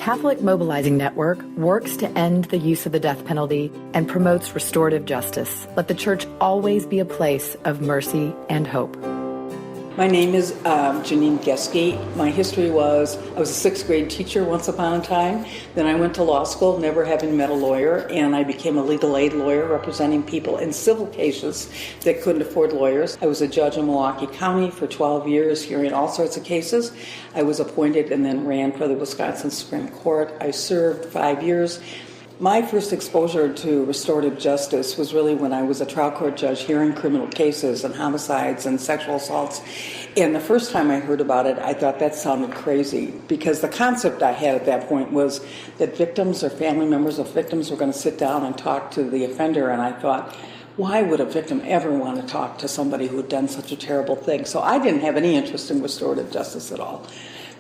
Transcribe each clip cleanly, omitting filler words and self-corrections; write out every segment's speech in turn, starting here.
Catholic Mobilizing Network works to end the use of the death penalty and promotes restorative justice. Let the church always be a place of mercy and hope. My name is Janine Geske. My history was I was a sixth grade teacher once upon a time. Then I went to law school, never having met a lawyer, and I became a legal aid lawyer representing people in civil cases that couldn't afford lawyers. I was a judge in Milwaukee County for 12 years, hearing all sorts of cases. I was appointed and then ran for the Wisconsin Supreme Court. I served 5 years. My first exposure to restorative justice was really when I was a trial court judge hearing criminal cases and homicides and sexual assaults. And the first time I heard about it, I thought that sounded crazy because the concept I had at that point was that victims or family members of victims were going to sit down and talk to the offender. And I thought, why would a victim ever want to talk to somebody who had done such a terrible thing? So I didn't have any interest in restorative justice at all.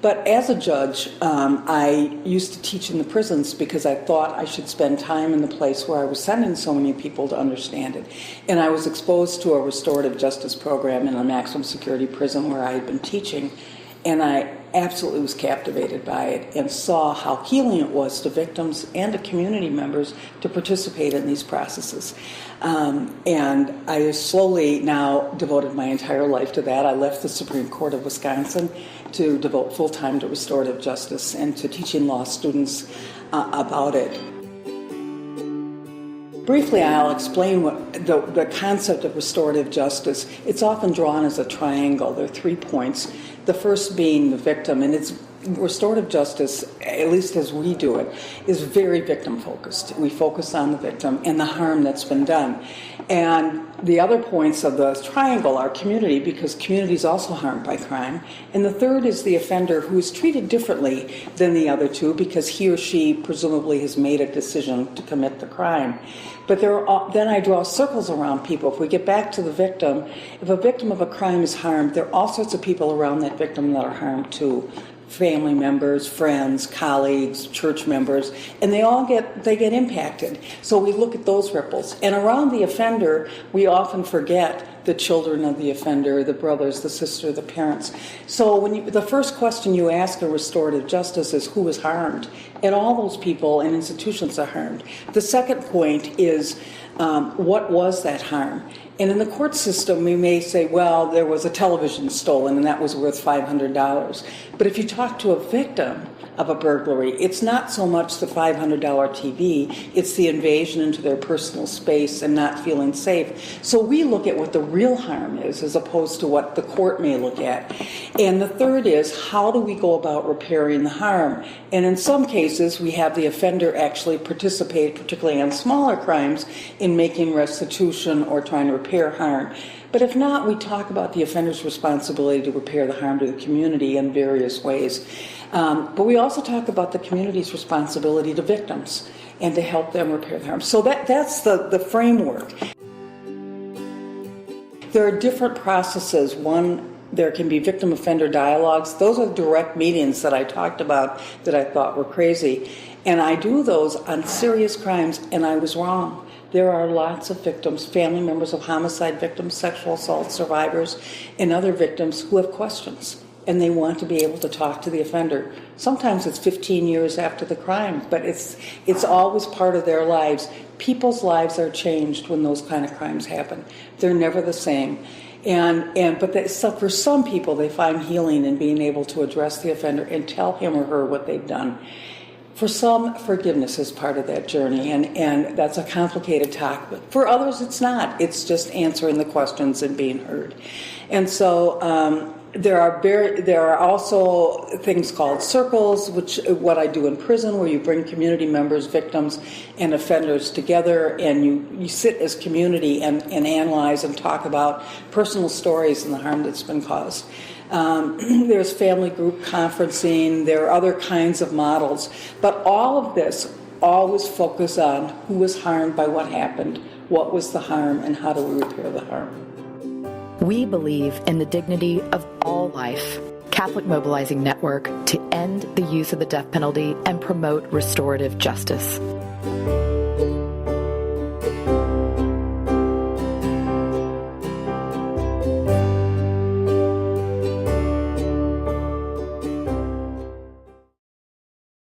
But as a judge, I used to teach in the prisons because I thought I should spend time in the place where I was sending so many people to understand it. And I was exposed to a restorative justice program in a maximum security prison where I had been teaching, and I absolutely was captivated by it and saw how healing it was to victims and to community members to participate in these processes. And I slowly now devoted my entire life to that. I left the Supreme Court of Wisconsin to devote full time to restorative justice and to teaching law students about it. Briefly, I'll explain what the concept of restorative justice. It's often drawn as a triangle. There are 3 points. The first being the victim, and it's restorative justice, at least as we do it, is very victim-focused. We focus on the victim and the harm that's been done. And the other points of the triangle are community, because community is also harmed by crime. And the third is the offender, who is treated differently than the other two because he or she presumably has made a decision to commit the crime. But then I draw circles around people. If we get back to the victim, if a victim of a crime is harmed, there are all sorts of people around that victim that are harmed too. Family members, friends, colleagues, church members, and they get impacted. So we look at those ripples. And around the offender, we often forget the children of the offender, the brothers, the sister, the parents. So the first question you ask in restorative justice is who is harmed? And all those people and institutions are harmed. The second point is what was that harm? And in the court system, we may say, well, there was a television stolen and that was worth $500. But if you talk to a victim of a burglary, it's not so much the $500 TV, it's the invasion into their personal space and not feeling safe. So we look at what the real harm is as opposed to what the court may look at. And the third is, how do we go about repairing the harm? And in some cases, we have the offender actually participate, particularly on smaller crimes, in making restitution or trying to repair harm. But if not, we talk about the offender's responsibility to repair the harm to the community in various ways. But we also talk about the community's responsibility to victims and to help them repair the harm. So that's the framework. There are different processes. One, there can be victim-offender dialogues. Those are direct meetings that I talked about that I thought were crazy. And I do those on serious crimes, and I was wrong. There are lots of victims, family members of homicide victims, sexual assault survivors, and other victims who have questions, and they want to be able to talk to the offender. Sometimes it's 15 years after the crime, but it's always part of their lives. People's lives are changed when those kind of crimes happen. They're never the same. So for some people, they find healing in being able to address the offender and tell him or her what they've done. For some, forgiveness is part of that journey, and that's a complicated topic. For others, it's not. It's just answering the questions and being heard. And so there are also things called circles, which what I do in prison, where you bring community members, victims, and offenders together, and you sit as community and analyze and talk about personal stories and the harm that's been caused. There's family group conferencing, there are other kinds of models, but all of this always focus on who was harmed by what happened, what was the harm, and how do we repair the harm. We believe in the dignity of all life. Catholic Mobilizing Network, to end the use of the death penalty and promote restorative justice.